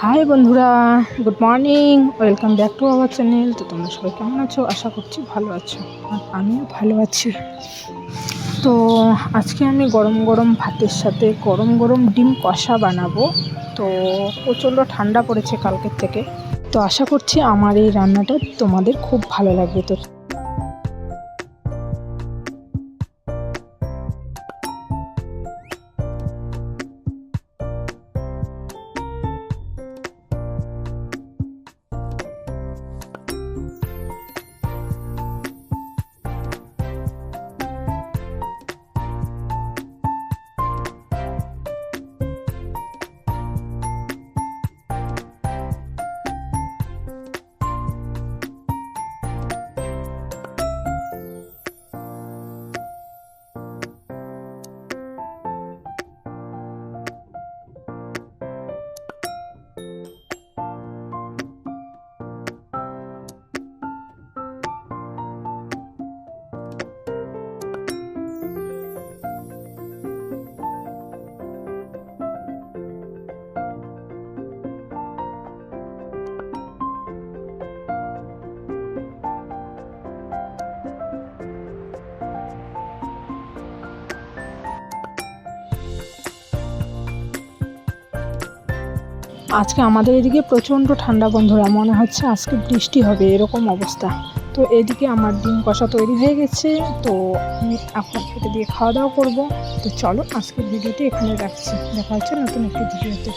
High বন্ধুরা, good morning, welcome back to our channel. তো তোমরা সবাই কেমন আছো? আশা করছি ভালো আছো, আর আমিও ভালো আছি। তো আজকে আমি গরম গরম ভাতের সাথে গরম গরম ডিম কষা বানাবো। তো প্রচণ্ড ঠান্ডা পড়েছে কালকের থেকে, তো আশা করছি আমার এই রান্নাটা তোমাদের খুব ভালো লাগবে। তো আজকে আমাদের এদিকে প্রচণ্ড ঠান্ডা বন্ধুরা, মনে হচ্ছে আজকে বৃষ্টি হবে এরকম অবস্থা। তো এদিকে আমার ডিম কষা তৈরি হয়ে গেছে। তো আমি এখন এটা দিয়ে খাওয়া দাওয়া করবো। তো চলো আজকের ভিডিওটি এখানে রাখছি, দেখা হচ্ছে নতুন একটি ভিডিওতে।